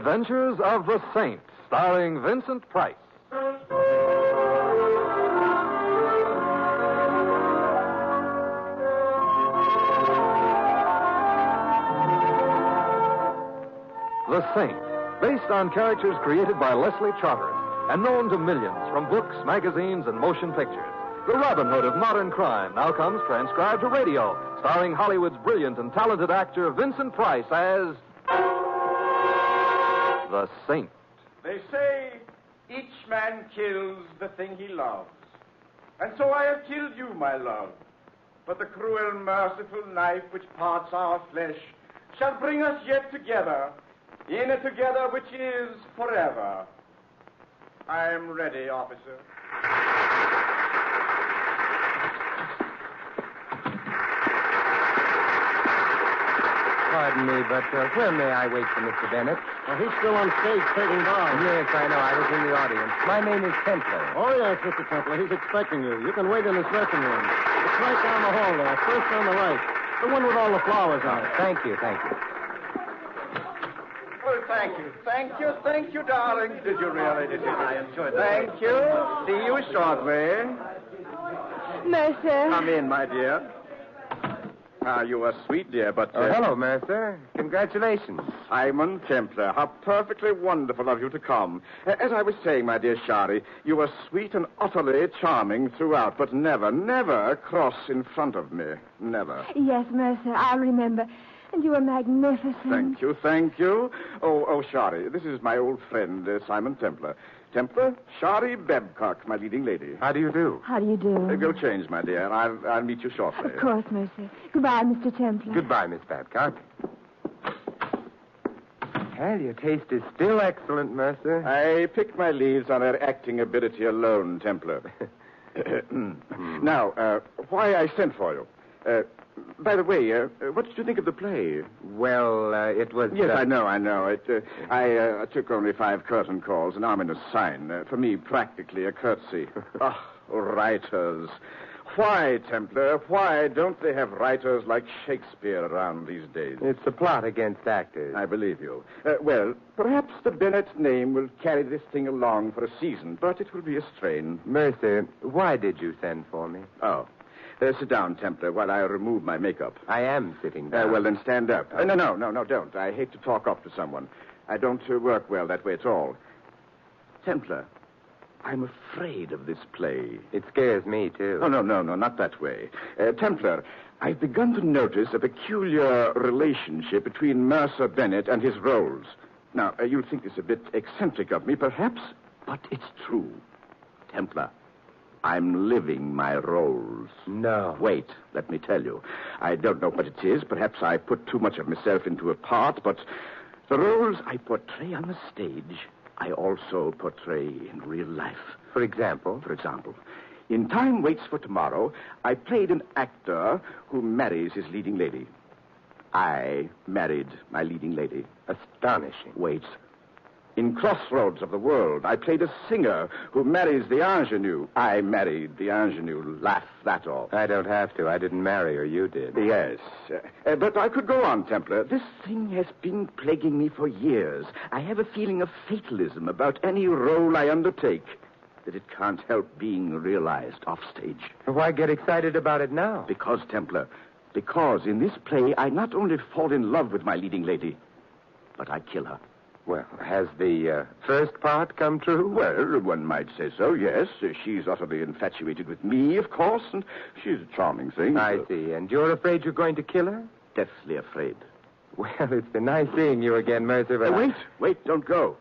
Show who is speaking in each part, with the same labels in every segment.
Speaker 1: Adventures of the Saint, starring Vincent Price. The Saint, based on characters created by Leslie Charteris and known to millions from books, magazines, and motion pictures. The Robin Hood of modern crime now comes transcribed to radio, starring Hollywood's brilliant and talented actor Vincent Price as the Saint.
Speaker 2: They say each man kills the thing he loves. And so I have killed you, my love. But the cruel, merciful knife which parts our flesh shall bring us yet together, in a together which is forever. I am ready, officer.
Speaker 3: Pardon me, but where may I wait for Mr. Bennett?
Speaker 4: He's still on stage taking bows.
Speaker 3: Yes, I know. I was in the audience. My name is Templar.
Speaker 4: Oh, yes, Mr. Templar. He's expecting you. You can wait in his dressing room. It's right down the hall there, first on the right. The one with all the flowers on it.
Speaker 3: Thank you, thank you.
Speaker 2: Well, thank you, darling. Did you really? I enjoyed it. Thank you. See you shortly.
Speaker 5: Mercer.
Speaker 2: Come in, my dear. You are sweet, dear, but...
Speaker 3: hello, Mercer. Congratulations.
Speaker 2: Simon Templar, how perfectly wonderful of you to come. As I was saying, my dear Shari, you are sweet and utterly charming throughout, but never cross in front of me. Never.
Speaker 5: Yes, Mercer, I'll remember. And you were magnificent.
Speaker 2: Thank you. Oh, Shari, this is my old friend, Simon Templar. Templar, Shari Babcock, my leading lady.
Speaker 3: How do you do?
Speaker 5: How do you do?
Speaker 2: Go change, my dear. I'll meet you shortly.
Speaker 5: Of course, Mercer. Goodbye, Mr. Templar.
Speaker 3: Goodbye, Miss Babcock. Well, your taste is still excellent, Mercer.
Speaker 2: I picked my leaves on her acting ability alone, Templar. Now, why I sent for you. By the way, what did you think of the play?
Speaker 3: Well, it was...
Speaker 2: Yes, I know. I took only 5 curtain calls, an ominous sign. For me, practically a curtsy. Writers. Why, Templar, why don't they have writers like Shakespeare around these days?
Speaker 3: It's a plot against actors.
Speaker 2: I believe you. Well, perhaps the Bennett name will carry this thing along for a season, but it will be a strain.
Speaker 3: Mercer, why did you send for me?
Speaker 2: Oh. Sit down, Templar, while I remove my makeup.
Speaker 3: I am sitting down.
Speaker 2: Well, then stand up. No, don't. I hate to talk off to someone. I don't work well that way at all. Templar, I'm afraid of this play.
Speaker 3: It scares me, too.
Speaker 2: Oh, no, not that way. Templar, I've begun to notice a peculiar relationship between Mercer Bennett and his roles. Now, you'll think this a bit eccentric of me, perhaps, but it's true. Templar, I'm living my roles.
Speaker 3: No.
Speaker 2: Wait, let me tell you. I don't know what it is. Perhaps I put too much of myself into a part, but the roles I portray on the stage, I also portray in real life.
Speaker 3: For example?
Speaker 2: For example, in Time Waits for Tomorrow, I played an actor who marries his leading lady. I married my leading lady.
Speaker 3: Astonishing.
Speaker 2: Wait. In Crossroads of the World, I played a singer who marries the ingenue. I married the ingenue. Laugh, that all.
Speaker 3: I don't have to. I didn't marry her. You did.
Speaker 2: Yes. But I could go on, Templar. This thing has been plaguing me for years. I have a feeling of fatalism about any role I undertake, that it can't help being realized offstage.
Speaker 3: Why get excited about it now?
Speaker 2: Because, Templar, because in this play, I not only fall in love with my leading lady, but I kill her.
Speaker 3: Well, has the first part come true?
Speaker 2: Well, one might say so, yes. She's utterly infatuated with me, of course, and she's a charming thing.
Speaker 3: I see. And you're afraid you're going to kill her?
Speaker 2: Deathly afraid.
Speaker 3: Well, it's been nice seeing you again, Mercer, but...
Speaker 2: Wait, don't go.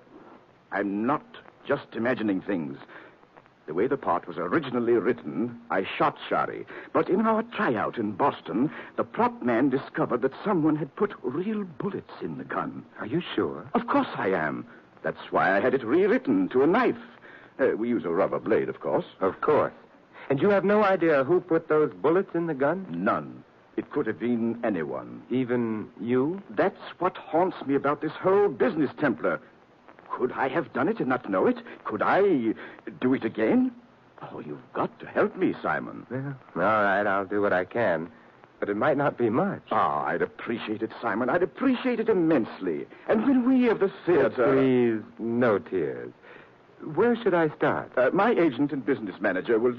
Speaker 2: I'm not just imagining things. The way the part was originally written, I shot Shari. But in our tryout in Boston, the prop man discovered that someone had put real bullets in the gun.
Speaker 3: Are you sure?
Speaker 2: Of course I am. That's why I had it rewritten to a knife. We use a rubber blade, of course.
Speaker 3: Of course. And you have no idea who put those bullets in the gun?
Speaker 2: None. It could have been anyone.
Speaker 3: Even you?
Speaker 2: That's what haunts me about this whole business, Templar. Could I have done it and not know it? Could I do it again? Oh, you've got to help me, Simon.
Speaker 3: Well, all right, I'll do what I can. but it might not be much.
Speaker 2: Ah, I'd appreciate it, Simon. I'd appreciate it immensely. And when we of the theater...
Speaker 3: Please, no tears. Where should I start?
Speaker 2: My agent and business manager will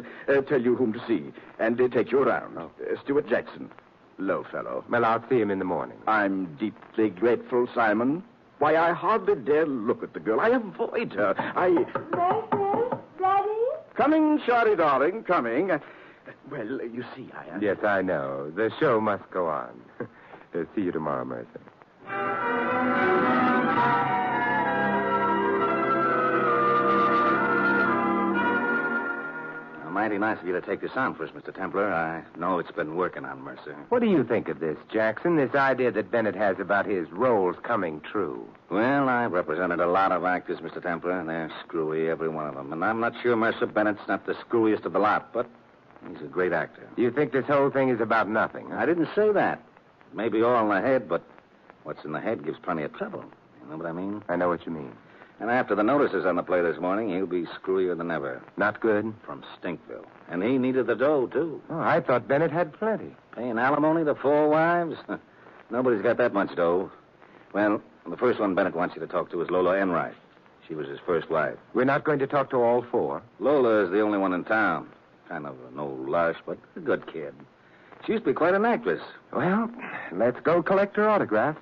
Speaker 2: tell you whom to see and take you around. Stuart Jackson. Low fellow.
Speaker 3: Well, I'll see him in the morning.
Speaker 2: I'm deeply grateful, Simon. Why, I hardly dare look at the girl. I avoid her.
Speaker 5: Marcel, Daddy?
Speaker 2: Coming, Shari, darling, coming. Well, you see,
Speaker 3: Yes, I know. The show must go on. See you tomorrow, Mercer.
Speaker 6: Mighty nice of you to take this on for us, Mr. Templar. I know it's been working on Mercer.
Speaker 3: What do you think of this, Jackson? This idea that Bennett has about his roles coming true?
Speaker 6: Well, I've represented a lot of actors, Mr. Templar, and they're screwy, every one of them. And I'm not sure Mercer Bennett's not the screwiest of the lot, but he's a great actor.
Speaker 3: You think this whole thing is about nothing? Huh?
Speaker 6: I didn't say that. Maybe all in the head, but what's in the head gives plenty of trouble. You know what I mean?
Speaker 3: I know what you mean.
Speaker 6: And after the notices on the play this morning, he'll be screwier than ever.
Speaker 3: Not good?
Speaker 6: From Stinkville. And he needed the dough, too.
Speaker 3: Oh, I thought Bennett had plenty.
Speaker 6: Paying alimony to 4 wives? Nobody's got that much dough. Well, the first one Bennett wants you to talk to is Lola Enright. She was his first wife.
Speaker 3: We're not going to talk to all 4.
Speaker 6: Lola is the only one in town. Kind of no lush, but a good kid. She used to be quite an actress.
Speaker 3: Well, let's go collect her autograph.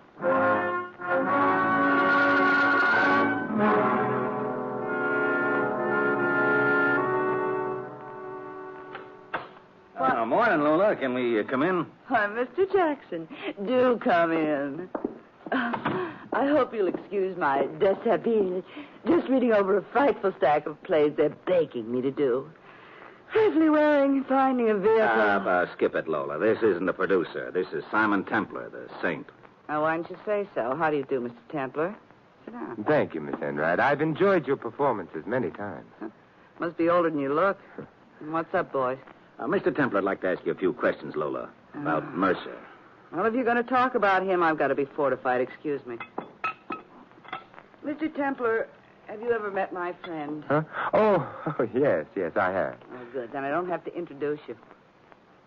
Speaker 6: Morning, Lola. Can we come in?
Speaker 7: Why, Mr. Jackson, do come in. I hope you'll excuse my dishabille. Just reading over a frightful stack of plays they're begging me to do. Safely wearing, finding a vehicle.
Speaker 6: Skip it, Lola. This isn't the producer. This is Simon Templar, the saint.
Speaker 7: Now, why didn't you say so? How do you do, Mr. Templar? Sit down.
Speaker 3: Thank you, Miss Enright. I've enjoyed your performances many times.
Speaker 7: Must be older than you look. What's up, boys?
Speaker 6: Mr. Templar, I'd like to ask you a few questions, Lola, about Mercer.
Speaker 7: Well, if you're going to talk about him, I've got to be fortified. Excuse me. Mr. Templar, have you ever met my friend?
Speaker 3: Huh? Oh, yes, I have.
Speaker 7: Oh, good. Then I don't have to introduce you.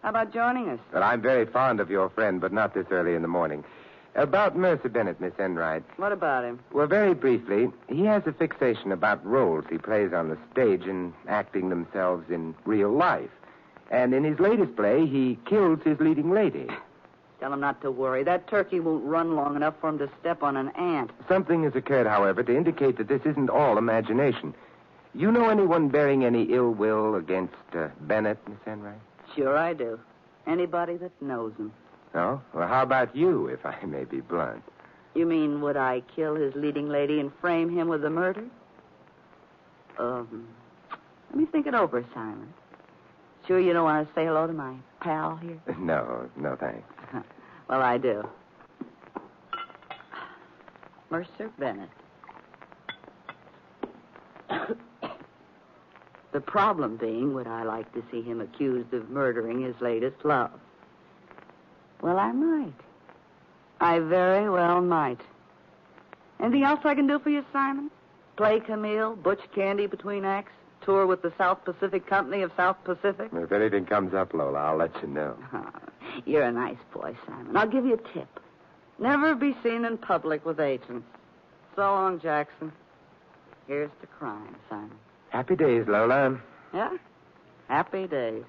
Speaker 7: How about joining us?
Speaker 3: Well, I'm very fond of your friend, but not this early in the morning. About Mercer Bennett, Miss Enright.
Speaker 7: What about him?
Speaker 3: Well, very briefly, he has a fixation about roles he plays on the stage and acting themselves in real life. And in his latest play, he kills his leading lady.
Speaker 7: Tell him not to worry. That turkey won't run long enough for him to step on an ant.
Speaker 3: Something has occurred, however, to indicate that this isn't all imagination. You know anyone bearing any ill will against Bennett, Miss Enright?
Speaker 7: Sure I do. Anybody that knows him.
Speaker 3: Oh? Well, how about you, if I may be blunt?
Speaker 7: You mean, would I kill his leading lady and frame him with the murder? Let me think it over, Simon. Sure you don't want to say hello to my pal here?
Speaker 3: No, thanks.
Speaker 7: Well, I do. Mercer Bennett. The problem being, would I like to see him accused of murdering his latest love? Well, I might. I very well might. Anything else I can do for you, Simon? Play Camille, Butch Candy between acts? Tour with the South Pacific Company of South Pacific?
Speaker 3: If anything comes up, Lola, I'll let you know.
Speaker 7: Oh, you're a nice boy, Simon. I'll give you a tip. Never be seen in public with agents. So long, Jackson. Here's to crime, Simon.
Speaker 3: Happy days, Lola.
Speaker 7: Yeah? Happy days.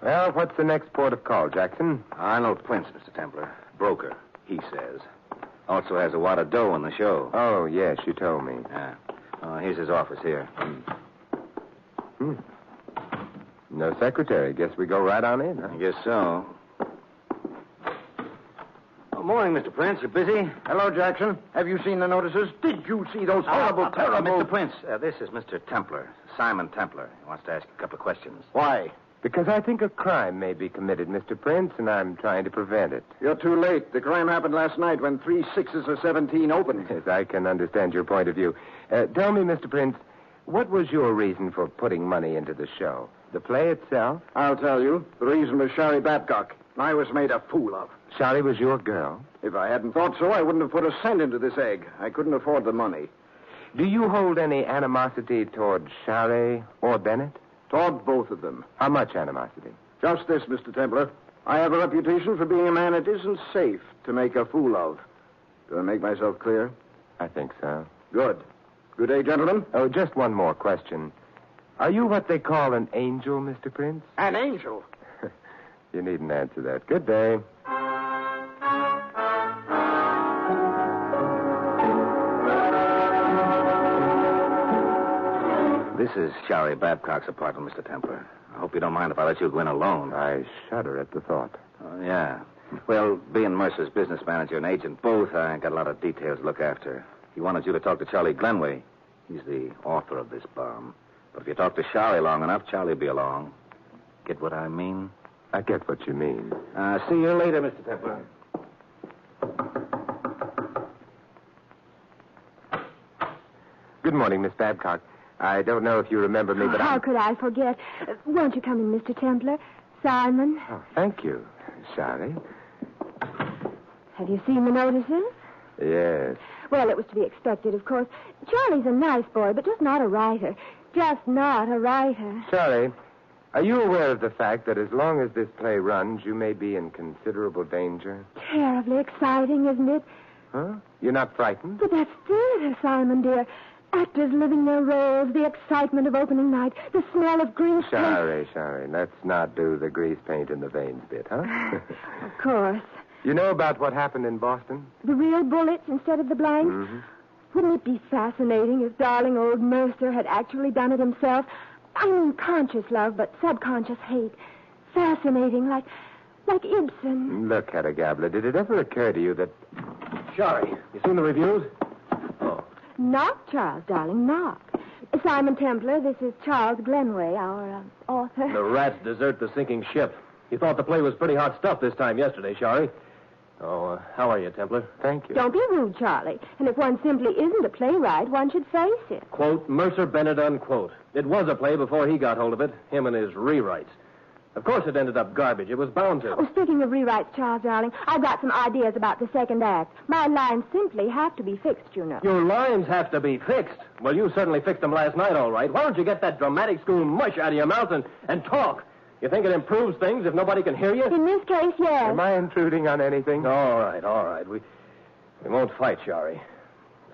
Speaker 3: Well, what's the next port of call, Jackson?
Speaker 6: Arnold Prince, Mr. Templar. Broker, he says. Also has a wad of dough on the show.
Speaker 3: Oh, yes, you told me.
Speaker 6: Yeah. Here's his office here.
Speaker 3: No secretary. Guess we go right on in, huh?
Speaker 6: I guess so. Oh, morning, Mr. Prince. You busy?
Speaker 2: Hello, Jackson. Have you seen the notices? Did you see those horrible, terrible...
Speaker 6: Mr. Prince, this is Mr. Templar, Simon Templar. He wants to ask you a couple of questions.
Speaker 2: Why?
Speaker 3: Because I think a crime may be committed, Mr. Prince, and I'm trying to prevent it.
Speaker 2: You're too late. The crime happened last night when 3 6s of 17 opened.
Speaker 3: Yes, I can understand your point of view. Tell me, Mr. Prince, what was your reason for putting money into the show? The play itself?
Speaker 2: I'll tell you. The reason was Shari Babcock. I was made a fool of.
Speaker 3: Shari was your girl?
Speaker 8: If I hadn't thought so, I wouldn't have put a cent into this egg. I couldn't afford the money.
Speaker 3: Do you hold any animosity toward Charest or Bennett?
Speaker 8: Toward both of them.
Speaker 3: How much animosity?
Speaker 8: Just this, Mr. Templar. I have a reputation for being a man it isn't safe to make a fool of. Do I make myself clear?
Speaker 3: I think so.
Speaker 8: Good. Good day, gentlemen.
Speaker 3: Oh, just one more question. Are you what they call an angel, Mr. Prince?
Speaker 8: An angel?
Speaker 3: You needn't answer that. Good day.
Speaker 6: This is Shari Babcock's apartment, Mr. Templar. I hope you don't mind if I let you go in alone.
Speaker 3: I shudder at the thought.
Speaker 6: Oh, yeah. Well, being Mercer's business manager and agent both, I got a lot of details to look after. He wanted you to talk to Charlie Glenway. He's the author of this bomb. But if you talk to Charlie long enough, Charlie'll be along. Get what I mean?
Speaker 3: I get what you mean.
Speaker 6: See you later, Mr. Templar.
Speaker 3: Good morning, Miss Babcock. I don't know if you remember me, but
Speaker 5: How could I forget? Won't you come in, Mr. Templar? Simon.
Speaker 3: Oh, thank you, Shari.
Speaker 5: Have you seen the notices?
Speaker 3: Yes.
Speaker 5: Well, it was to be expected, of course. Charlie's a nice boy, but just not a writer. Just not a writer.
Speaker 3: Shari, are you aware of the fact that as long as this play runs, you may be in considerable danger?
Speaker 5: Terribly exciting, isn't it?
Speaker 3: Huh? You're not frightened?
Speaker 5: But that's theater, Simon, dear. Actors living their roles, the excitement of opening night, the smell of grease paint.
Speaker 3: Shari, let's not do the grease paint in the veins bit, huh?
Speaker 5: Of course.
Speaker 3: You know about what happened in Boston?
Speaker 5: The real bullets instead of the blanks?
Speaker 3: Mm-hmm.
Speaker 5: Wouldn't it be fascinating if darling old Mercer had actually done it himself? I mean conscious love, but subconscious hate. Fascinating, like Ibsen.
Speaker 3: Look, Hedda Gabler, did it ever occur to you that...
Speaker 4: Shari, you seen the reviews? Oh.
Speaker 5: Knock, Charles, darling, knock. Simon Templar, this is Charles Glenway, our author.
Speaker 4: The rats desert the sinking ship. You thought the play was pretty hot stuff this time yesterday, Shari. Oh, how are you, Templar?
Speaker 3: Thank you.
Speaker 5: Don't be rude, Charlie. And if one simply isn't a playwright, one should face it.
Speaker 4: Quote, Mercer Bennett, unquote. It was a play before he got hold of it, him and his rewrites. Of course it ended up garbage. It was bound to.
Speaker 5: Oh, speaking of rewrites, Charles, darling, I've got some ideas about the second act. My lines simply have to be fixed, you know.
Speaker 4: Your lines have to be fixed. Well, you certainly fixed them last night, all right. Why don't you get that dramatic school mush out of your mouth and talk? You think it improves things if nobody can hear you?
Speaker 5: In this case, yes.
Speaker 3: Am I intruding on anything?
Speaker 4: All right. We won't fight, Shari.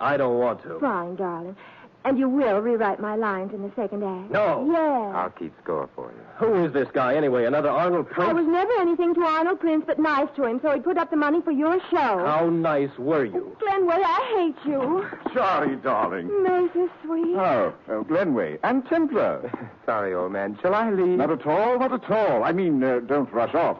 Speaker 4: I don't want to.
Speaker 5: Fine, darling. And you will rewrite my lines in the second act?
Speaker 4: No.
Speaker 5: Yes.
Speaker 3: I'll keep score for you.
Speaker 4: Who is this guy, anyway? Another Arnold Prince?
Speaker 5: I was never anything to Arnold Prince but nice to him, so he put up the money for your show.
Speaker 4: How nice were you?
Speaker 5: Glenway, I hate you.
Speaker 8: Sorry, darling.
Speaker 5: Mercer, sweet.
Speaker 8: Oh, Glenway and Templar.
Speaker 3: Sorry, old man. Shall I leave?
Speaker 8: Not at all, not at all. I mean, don't rush off.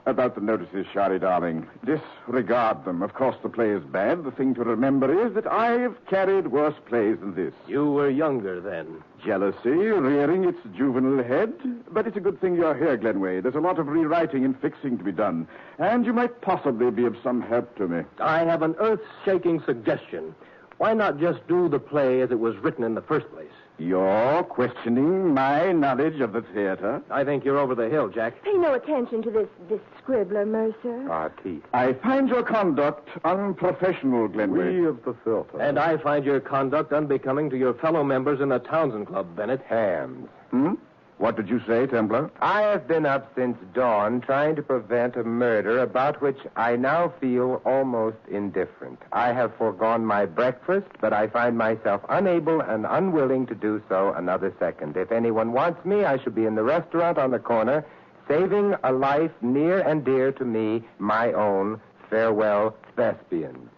Speaker 8: About the notices, Shari, darling. Disregard them. Of course, the play is bad. The thing to remember is that I've carried worse plays than this.
Speaker 4: You were younger then.
Speaker 8: Jealousy rearing its juvenile head. But it's a good thing you're here, Glenway. There's a lot of rewriting and fixing to be done. And you might possibly be of some help to me.
Speaker 4: I have an earth-shaking suggestion. Why not just do the play as it was written in the first place?
Speaker 8: You're questioning my knowledge of the theater?
Speaker 4: I think you're over the hill, Jack.
Speaker 5: Pay no attention to this scribbler, Mercer.
Speaker 3: Our teeth.
Speaker 8: I find your conduct unprofessional, Glenway.
Speaker 3: We of the filter.
Speaker 4: And I find your conduct unbecoming to your fellow members in the Townsend Club, Bennett.
Speaker 3: Hams.
Speaker 8: What did you say, Templar?
Speaker 3: I have been up since dawn trying to prevent a murder about which I now feel almost indifferent. I have foregone my breakfast, but I find myself unable and unwilling to do so another second. If anyone wants me, I should be in the restaurant on the corner, saving a life near and dear to me, my own. Farewell, Thespians.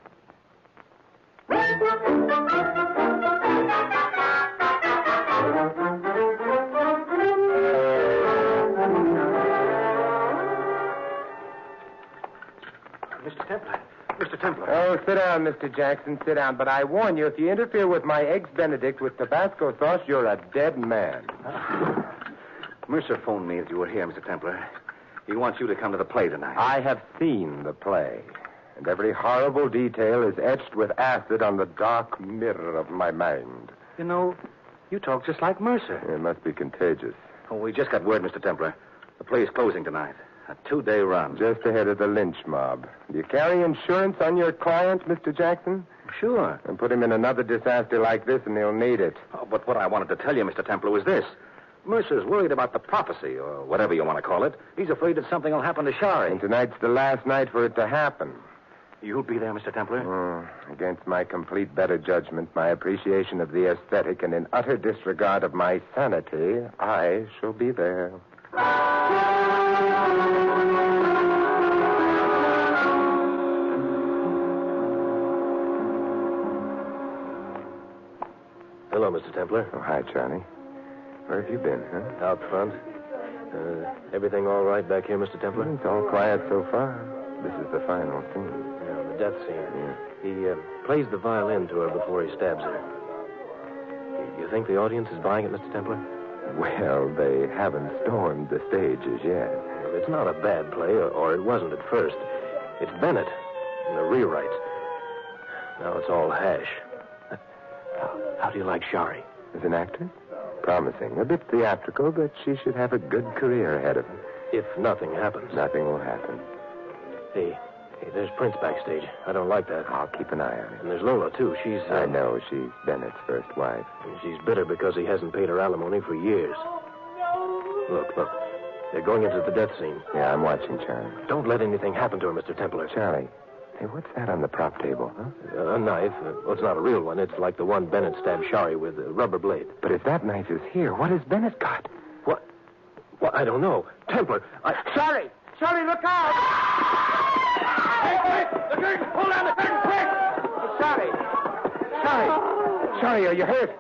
Speaker 8: Mr. Templar.
Speaker 3: Oh, sit down, Mr. Jackson, sit down. But I warn you, if you interfere with my Eggs Benedict with Tabasco sauce, you're a dead man.
Speaker 6: Mercer phoned me that you were here, Mr. Templar. He wants you to come to the play tonight.
Speaker 3: I have seen the play, and every horrible detail is etched with acid on the dark mirror of my mind.
Speaker 6: You know, you talk just like Mercer.
Speaker 3: It must be contagious.
Speaker 6: Oh, we just got word, Mr. Templar. The play is closing tonight. A 2-day run.
Speaker 3: Just ahead of the lynch mob. Do you carry insurance on your client, Mr. Jackson?
Speaker 6: Sure.
Speaker 3: And put him in another disaster like this, and he'll need it.
Speaker 6: Oh, but what I wanted to tell you, Mr. Templar, was this. Mercer's worried about the prophecy, or whatever you want to call it. He's afraid that something will happen to Shari.
Speaker 3: And tonight's the last night for it to happen.
Speaker 6: You'll be there, Mr. Templar?
Speaker 3: Against my complete better judgment, my appreciation of the aesthetic, and in utter disregard of my sanity, I shall be there.
Speaker 4: Hello, Mr. Templar.
Speaker 3: Oh, hi, Charlie. Where have you been, huh?
Speaker 4: Out front. Everything all right back here, Mr. Templar?
Speaker 3: It's all quiet so far. This is the final scene.
Speaker 4: Yeah, the death scene.
Speaker 3: Yeah.
Speaker 4: He plays the violin to her before he stabs her. You think the audience is buying it, Mr. Templar?
Speaker 3: Well, they haven't stormed the stage as yet.
Speaker 4: Well, it's not a bad play, or it wasn't at first. It's Bennett and the rewrites. Now it's all hash. How do you like Shari?
Speaker 3: As an actress? Promising. A bit theatrical, but she should have a good career ahead of her.
Speaker 4: If nothing happens.
Speaker 3: Nothing will happen.
Speaker 4: Hey, there's Prince backstage. I don't like that.
Speaker 3: I'll keep an eye on him.
Speaker 4: And there's Lola, too. She's...
Speaker 3: I know. She's Bennett's first wife.
Speaker 4: And she's bitter because he hasn't paid her alimony for years. Look. They're going into the death scene.
Speaker 3: Yeah, I'm watching, Charlie.
Speaker 4: Don't let anything happen to her, Mr. Templar.
Speaker 3: Charlie, hey, what's that on the prop table, huh?
Speaker 4: A knife. Well, it's not a real one. It's like the one Bennett stabbed Shari with, a rubber blade.
Speaker 3: But if that knife is here, what has Bennett got?
Speaker 4: What? Well, I don't know. Templar,
Speaker 2: Shari! Shari, look out! Hey, the curtain! Pull down the curtain, quick! Shari!
Speaker 3: Charlie, are you hurt?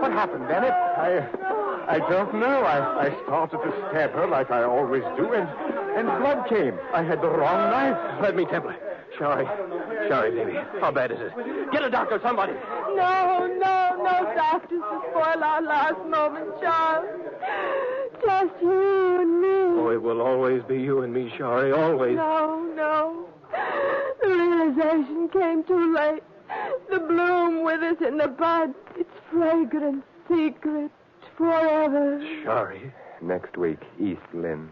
Speaker 3: What happened, Bennett?
Speaker 8: I don't know. I started to stab her like I always do, and blood came. I had the wrong knife.
Speaker 4: let me, Templar. Shari, baby. How bad is it? Get a doctor, somebody.
Speaker 5: No doctors to spoil our last moment, Charles. Just you and me.
Speaker 4: Oh, it will always be you and me, Shari, always.
Speaker 5: No. The realization came too late. The bloom withers in the bud. It's fragrant, secret, forever.
Speaker 4: Shari.
Speaker 3: Next week, East Lynn.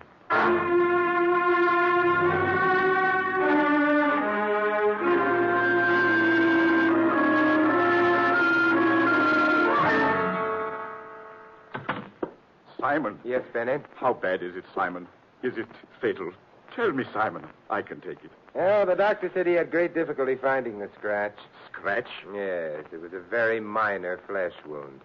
Speaker 8: Simon.
Speaker 3: Yes, Bennett?
Speaker 8: How bad is it, Simon? Is it fatal? Tell me, Simon. I can take it.
Speaker 3: Oh, the doctor said he had great difficulty finding the scratch.
Speaker 8: Scratch?
Speaker 3: Yes, it was a very minor flesh wound.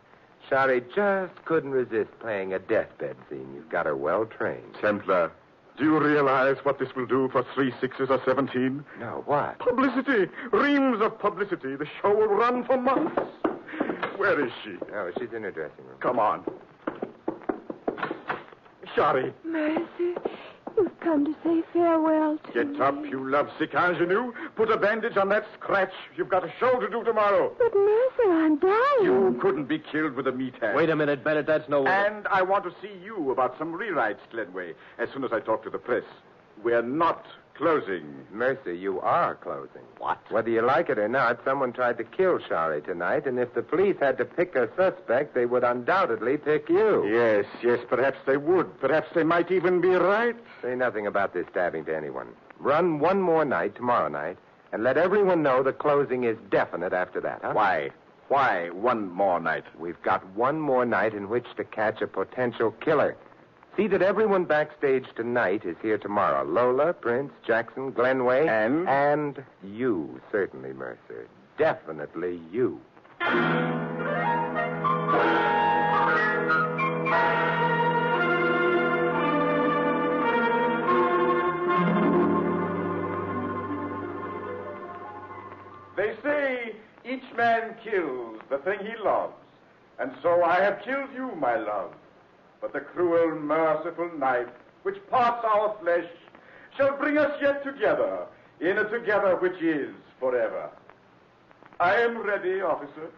Speaker 3: Shari just couldn't resist playing a deathbed scene. You've got her well trained.
Speaker 8: Templar, do you realize what this will do for 3 6s or 17?
Speaker 3: No, what?
Speaker 8: Publicity. Reams of publicity. The show will run for months. Where is she?
Speaker 3: Oh, she's in her dressing room.
Speaker 8: Come on. Shari.
Speaker 5: Mercy, you've come to say farewell to me.
Speaker 8: Get up, you lovesick ingenue. Put a bandage on that scratch. You've got a show to do tomorrow.
Speaker 5: But, Mercer, I'm dying.
Speaker 8: You couldn't be killed with a meat hand.
Speaker 4: Wait a minute, Bennett. That's no way.
Speaker 8: And I want to see you about some rewrites, Glenway, as soon as I talk to the press. We're not closing.
Speaker 3: Mercy, you are closing.
Speaker 8: What?
Speaker 3: Whether you like it or not, someone tried to kill Shari tonight, and if the police had to pick a suspect, they would undoubtedly pick you.
Speaker 8: Yes, perhaps they would. Perhaps they might even be right.
Speaker 3: Say nothing about this stabbing to anyone. Run one more night, tomorrow night, and let everyone know the closing is definite after that, huh?
Speaker 8: Why? Why one more night?
Speaker 3: We've got one more night in which to catch a potential killer. See that everyone backstage tonight is here tomorrow. Lola, Prince, Jackson, Glenway. And you, certainly, Mercer. Definitely you.
Speaker 2: They say each man kills the thing he loves. And so I have killed you, my love. But the cruel, merciful knife which parts our flesh shall bring us yet together in a together which is forever. I am ready, officer.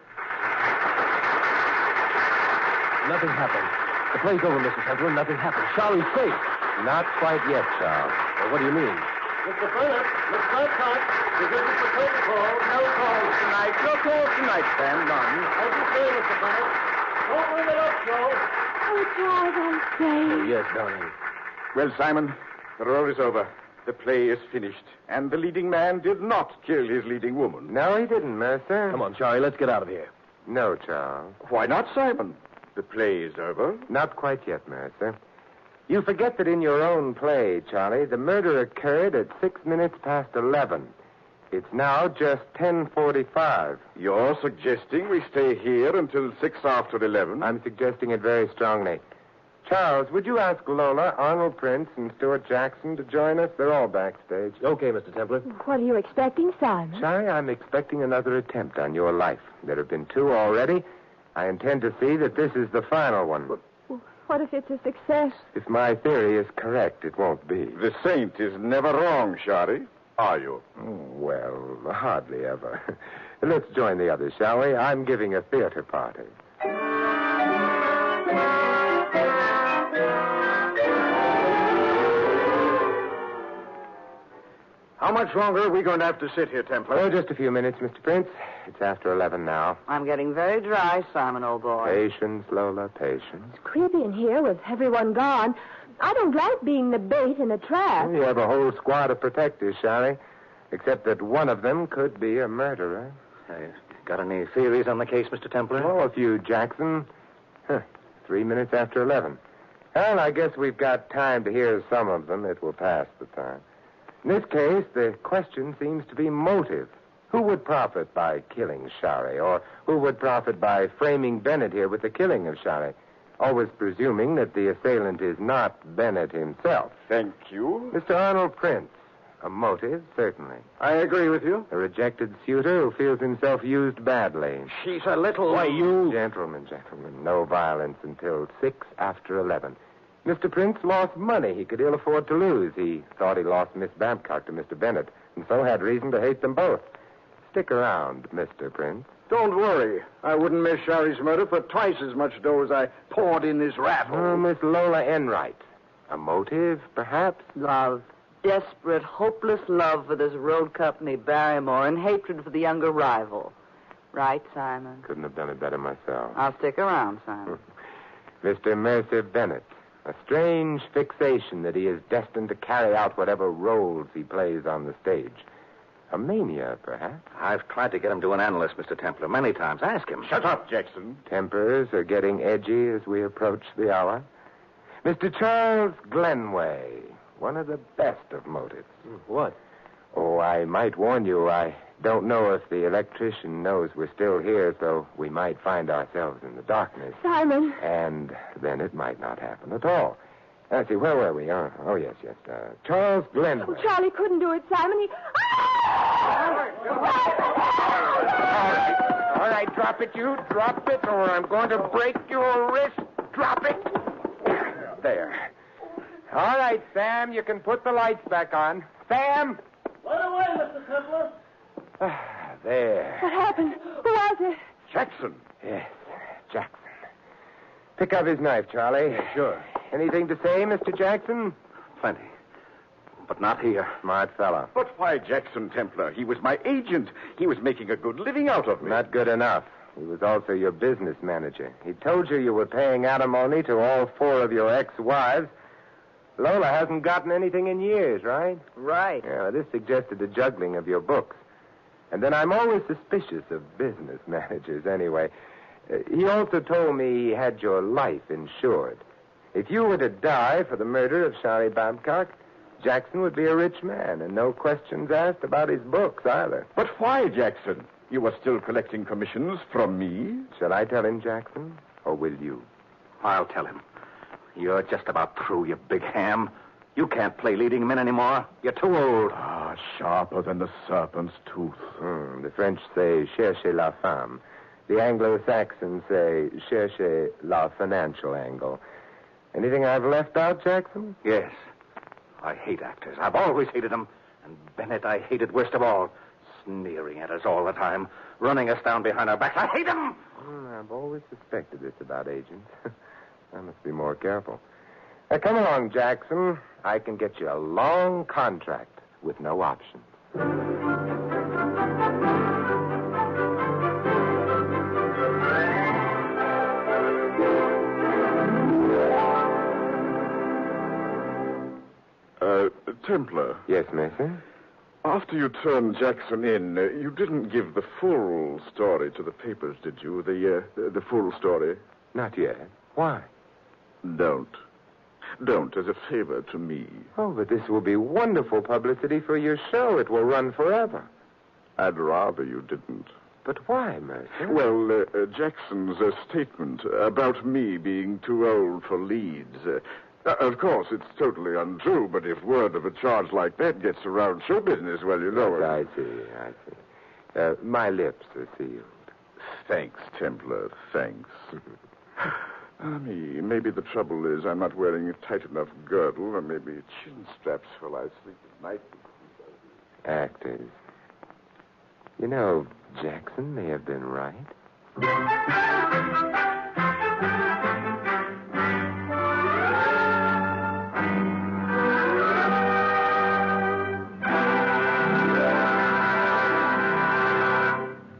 Speaker 4: Nothing happened. The play's over, Mr. Templar. Nothing happened. Shari's safe.
Speaker 3: Not quite yet, Charles.
Speaker 4: Well, what do you mean?
Speaker 2: Mr. Bennett, let's not cut. This isn't the protocol. No calls tonight. No calls tonight, Sam. None. As you say, Mr. Bennett. Don't bring it up, Joe.
Speaker 5: Oh, Charles, I'm safe.
Speaker 4: Oh, yes, darling.
Speaker 8: Well, Simon, The role is over. The play is finished. And the leading man did not kill his leading woman.
Speaker 3: No, he didn't, Mercer.
Speaker 4: Come on, Charlie, let's get out of here.
Speaker 3: No, Charles.
Speaker 8: Why not, Simon? The play is over.
Speaker 3: Not quite yet, Mercer. You forget that in your own play, Charlie, the murder occurred at 6 minutes past 11. It's now just 10:45.
Speaker 8: You're suggesting we stay here until 6 after 11?
Speaker 3: I'm suggesting it very strongly. Charles, would you ask Lola, Arnold Prince, and Stuart Jackson to join us? They're all backstage.
Speaker 4: Okay, Mr. Templar.
Speaker 5: What are you expecting, Simon?
Speaker 3: Charlie, I'm expecting another attempt on your life. There have been 2 already. I intend to see that this is the final one.
Speaker 5: What if it's a success?
Speaker 3: If my theory is correct, it won't be.
Speaker 8: The saint is never wrong, Shari. Are you?
Speaker 3: Well, hardly ever. Let's join the others, shall we? I'm giving a theater party.
Speaker 4: How much longer are we going to have to sit here, Templar?
Speaker 3: Oh, just a few minutes, Mr. Prince. It's after 11 now.
Speaker 7: I'm getting very dry, Simon, old boy.
Speaker 3: Patience, Lola, patience.
Speaker 5: It's creepy in here with everyone gone. I don't like being the bait in a trap.
Speaker 3: You have a whole squad of protectors, Shari. Except that one of them could be a murderer.
Speaker 4: Got any theories on the case, Mr. Templar?
Speaker 3: Oh, a few, Jackson. 3 minutes after 11. Well, I guess we've got time to hear some of them. It will pass the time. In this case, the question seems to be motive. Who would profit by killing Shari? Or who would profit by framing Bennett here with the killing of Shari? Always presuming that the assailant is not Bennett himself.
Speaker 8: Thank you.
Speaker 3: Mr. Arnold Prince. A motive, certainly.
Speaker 4: I agree with you.
Speaker 3: A rejected suitor who feels himself used badly.
Speaker 4: She's a little... Why, you...
Speaker 3: Gentlemen, no violence until 6 after 11. Mr. Prince lost money he could ill afford to lose. He thought he lost Miss Babcock to Mr. Bennett, and so had reason to hate them both. Stick around, Mr. Prince.
Speaker 4: Don't worry. I wouldn't miss Shari's murder for twice as much dough as I poured in this rat hole.
Speaker 3: Oh, Miss Lola Enright. A motive, perhaps?
Speaker 7: Love. Desperate, hopeless love for this road company, Barrymore, and hatred for the younger rival. Right, Simon?
Speaker 3: Couldn't have done it better myself.
Speaker 7: I'll stick around, Simon.
Speaker 3: Mr. Mercer Bennett. A strange fixation that he is destined to carry out whatever roles he plays on the stage. A mania, perhaps?
Speaker 6: I've tried to get him to an analyst, Mr. Templar, many times. Ask him.
Speaker 8: Shut up, Jackson.
Speaker 3: Tempers are getting edgy as we approach the hour. Mr. Charles Glenway, one of the best of motives.
Speaker 4: What?
Speaker 3: Oh, I might warn you, I don't know if the electrician knows we're still here, so we might find ourselves in the darkness.
Speaker 5: Simon.
Speaker 3: And then it might not happen at all. Let's see, where were we? Oh, yes. Charles Glenway.
Speaker 5: Oh, Charlie couldn't do it, Simon.
Speaker 3: All right, drop it, you. Drop it, or I'm going to break your wrist. Drop it. There. All right, Sam, you can put the lights back on. Sam!
Speaker 9: Right away, Mr. Templar.
Speaker 3: There.
Speaker 5: What happened? Who was it?
Speaker 8: Jackson.
Speaker 3: Yes, Jackson. Pick up his knife, Charlie.
Speaker 4: Yeah, sure.
Speaker 3: Anything to say, Mr. Jackson?
Speaker 6: Plenty. But not here.
Speaker 3: Smart fellow.
Speaker 8: But why Jackson, Templar? He was my agent. He was making a good living out of me.
Speaker 3: Not good enough. He was also your business manager. He told you were paying alimony to all 4 of your ex-wives. Lola hasn't gotten anything in years, right?
Speaker 7: Right.
Speaker 3: Yeah, this suggested a juggling of your books. And then I'm always suspicious of business managers anyway. He also told me he had your life insured. If you were to die for the murder of Shari Babcock, Jackson would be a rich man, and no questions asked about his books either.
Speaker 8: But why, Jackson? You were still collecting commissions from me?
Speaker 3: Shall I tell him, Jackson, or will you?
Speaker 6: I'll tell him. You're just about through, you big ham. You can't play leading men anymore. You're too old.
Speaker 8: Ah, sharper than the serpent's tooth.
Speaker 3: The French say, cherchez la femme. The Anglo-Saxons say, cherchez la financial angle. Anything I've left out, Jackson?
Speaker 6: Yes. I hate actors. I've always hated them. And Bennett I hated worst of all. Sneering at us all the time. Running us down behind our backs. I hate them!
Speaker 3: I've always suspected this about agents. I must be more careful. Now, come along, Jackson. I can get you a long contract with no options.
Speaker 8: Templar.
Speaker 3: Yes, Mason?
Speaker 8: After you turned Jackson in, you didn't give the full story to the papers, did you? The full story?
Speaker 3: Not yet. Why?
Speaker 8: Don't. Don't, as a favor to me.
Speaker 3: Oh, but this will be wonderful publicity for your show. It will run forever.
Speaker 8: I'd rather you didn't.
Speaker 3: But why, Mercer?
Speaker 8: Well, Jackson's statement about me being too old for leads. Of course, it's totally untrue, but if word of a charge like that gets around show business, well, you know...
Speaker 3: Yes, I see. My lips are sealed.
Speaker 8: Thanks, Templar, thanks. Maybe the trouble is I'm not wearing a tight enough girdle, or maybe chin straps while I sleep at night.
Speaker 3: Actors. You know, Jackson may have been right.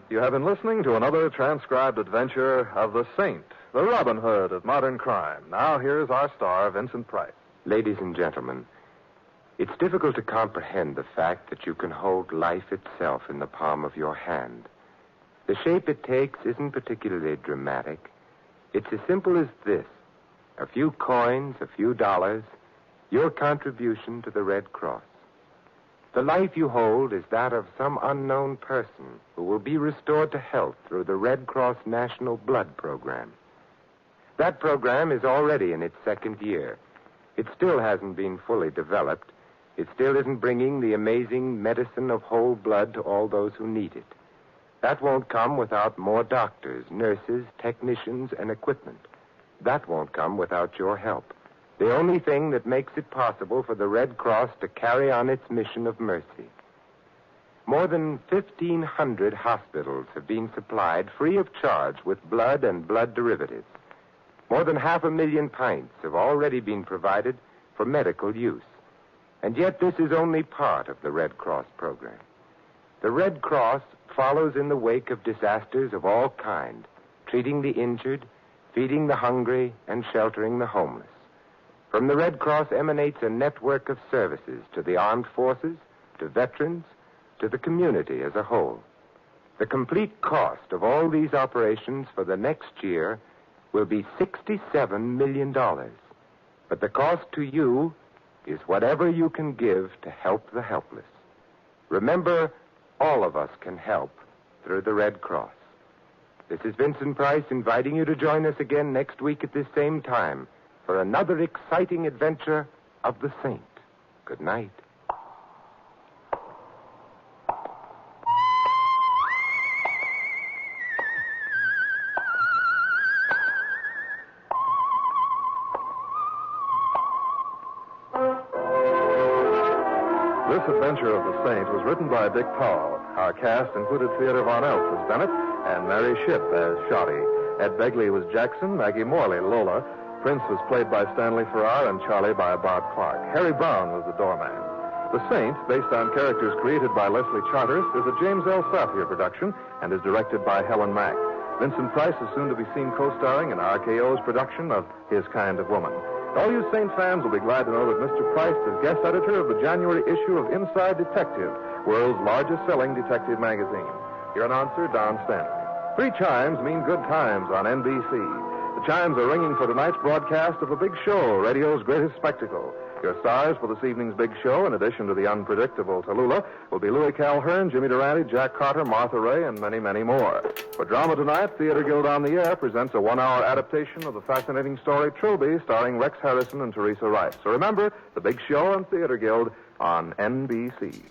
Speaker 1: You have been listening to another transcribed adventure of the Saint, the Robin Hood of modern crime. Now here's our star, Vincent Price.
Speaker 3: Ladies and gentlemen, it's difficult to comprehend the fact that you can hold life itself in the palm of your hand. The shape it takes isn't particularly dramatic. It's as simple as this. A few coins, a few dollars, your contribution to the Red Cross. The life you hold is that of some unknown person who will be restored to health through the Red Cross National Blood Program. That program is already in its second year. It still hasn't been fully developed. It still isn't bringing the amazing medicine of whole blood to all those who need it. That won't come without more doctors, nurses, technicians, and equipment. That won't come without your help. The only thing that makes it possible for the Red Cross to carry on its mission of mercy. More than 1,500 hospitals have been supplied free of charge with blood and blood derivatives. More than 500,000 pints have already been provided for medical use. And yet this is only part of the Red Cross program. The Red Cross follows in the wake of disasters of all kinds, treating the injured, feeding the hungry, and sheltering the homeless. From the Red Cross emanates a network of services to the armed forces, to veterans, to the community as a whole. The complete cost of all these operations for the next year will be $67 million. But the cost to you is whatever you can give to help the helpless. Remember, all of us can help through the Red Cross. This is Vincent Price inviting you to join us again next week at this same time for another exciting adventure of the Saint. Good night.
Speaker 1: This adventure of the Saint was written by Dick Powell. Our cast included Theodore Von Elf as Bennett and Mary Shipp as Shoddy. Ed Begley was Jackson, Maggie Morley, Lola. Prince was played by Stanley Farrar and Charlie by Bob Clark. Harry Brown was the doorman. The Saint, based on characters created by Leslie Charteris, is a James L. Safier production and is directed by Helen Mack. Vincent Price is soon to be seen co-starring in RKO's production of His Kind of Woman. All you Saint fans will be glad to know that Mr. Price is guest editor of the January issue of Inside Detective, world's largest-selling detective magazine. Your announcer, Don Stanley. 3 chimes mean good times on NBC. The chimes are ringing for tonight's broadcast of The Big Show, radio's greatest spectacle. Your stars for this evening's Big Show, in addition to the unpredictable Tallulah, will be Louis Calhern, Jimmy Durante, Jack Carter, Martha Ray, and many, many more. For drama tonight, Theater Guild on the Air presents a 1-hour adaptation of the fascinating story Trilby, starring Rex Harrison and Teresa Wright. So remember, The Big Show and Theater Guild on NBC.